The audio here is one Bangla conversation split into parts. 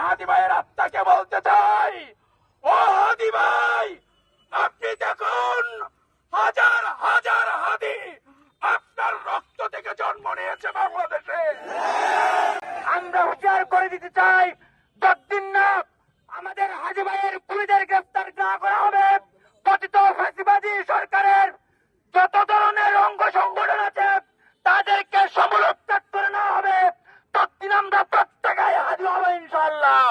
হাদি ভাইয়ের আত্মাকে বলতে চাই, ও হাদি ভাই, আপনি দেখুন হাজার হাজার হাদি আপনার রক্ত থেকে জন্ম নিয়েছে বাংলাদেশে। আমরা হুঁশিয়ার করে দিতে চাই, যতদিন না আমাদের হাজি ভাইয়ের খুনিদের গ্রেফতার না করা হবে, পতিত ফ্যাসিবাদী সরকারের যত ধরনের অঙ্গ সংগঠন আছে তাদেরকে সমুলত্যাগ করে নেওয়া হবে, ততদিন আমরা প্রত্যেকেই হাজি হব ইনশাআল্লাহ।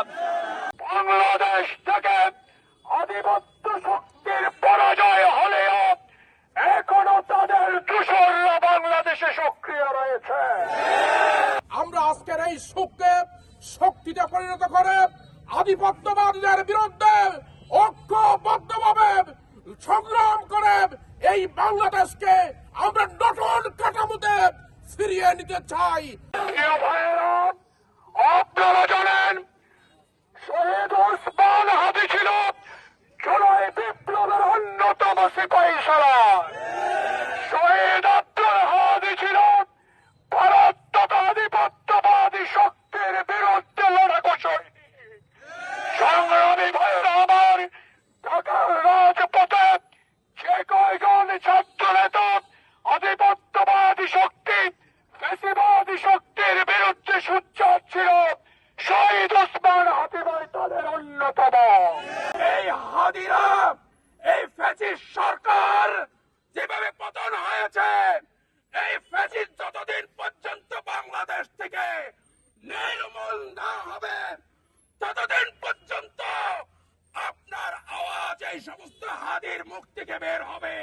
বাংলাদেশ থেকে আধিপত্য শক্তির পরাজয় হলেও এখনো তাদের দূষণরা বাংলাদেশে সক্রিয় রয়েছে। আমরা আজকের এই সুখকে শক্তিতে পরিণত করে আধিপত্যবাদীদের বিরুদ্ধে ঐক্যবদ্ধভাবে সংগ্রাম করে এই বাংলাদেশকে আমরা নতুন কাঠামোতে ফিরিয়ে নিতে চাই। প্রিয় ভাইয়েরা, আপনারা জানেন শহীদ ওসমান হাদি ছিল জুলাই বিপ্লবের অন্যতম সিপাহীসালার। শহীদ আব্দুল হাদি ছিল ভারত তথা আধিপত্যবাদী শক্তির বিরুদ্ধে লড়াকু সৈনিক। সংগ্রামী ভাইয়েরা আমার, ঢাকার রাজপথে যে কয়জন ছাত্র নেতা আধিপত্যবাদী শক্তি ফ্যাসিবাদী শক্তির বিরুদ্ধে সোচ্চার ছিল, শহীদ ওসমান হাদি ভাই তাদের অন্যতম। এই হাদিরা, এই ফ্যাসিস্ট সরকার যেভাবে পতন হয়েছে, এই ফ্যাসিস্ট যতদিন পর্যন্ত বাংলাদেশ থেকে নির্মূল না হবে ততদিন পর্যন্ত আপনার আওয়াজ এই সমস্ত হাদির মুখ থেকে বের হবে।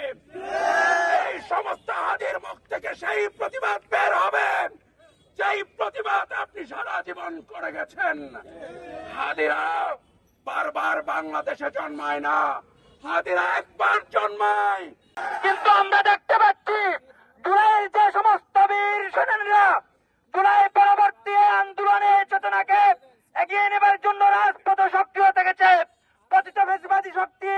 এই সমস্ত হাদির মুখ থেকে সেই প্রতিবাদ বের হবে যেই প্রতিবাদ আপনি সারা জীবন করে গেছেন। হাদিরা বারবার বাংলাদেশে জন্মায় না, হাদিরা একবার জন্মায়। কিন্তু আমরা দেখতে পাচ্ছি জুলাইয়ের যে সমস্ত বীর সেনানীরা জুলাই পরবর্তী আন্দোলনের চেতনাকে এগিয়ে নেবার জন্য রাজপথে সক্রিয় থেকেছে, পতিত ফ্যাসিবাদী শক্তি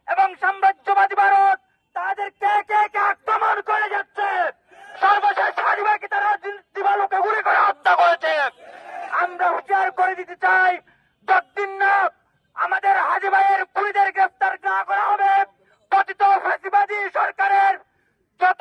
এবং সাম্রাজ্যবাদী ভারত তাদেরকে একে একে আক্রমণ করে যাচ্ছে। সর্বশেষ হাদি ভাইকে তারা দিবালোকে গুলি করে হত্যা করেছে। আমরা হুঁশিয়ার করে দিতে চাই, যতদিন না আমাদের হাজি ভাইয়ের খুনিদের গ্রেফতার না করা হবে, পতিত ফ্যাসিবাদী সরকারের যত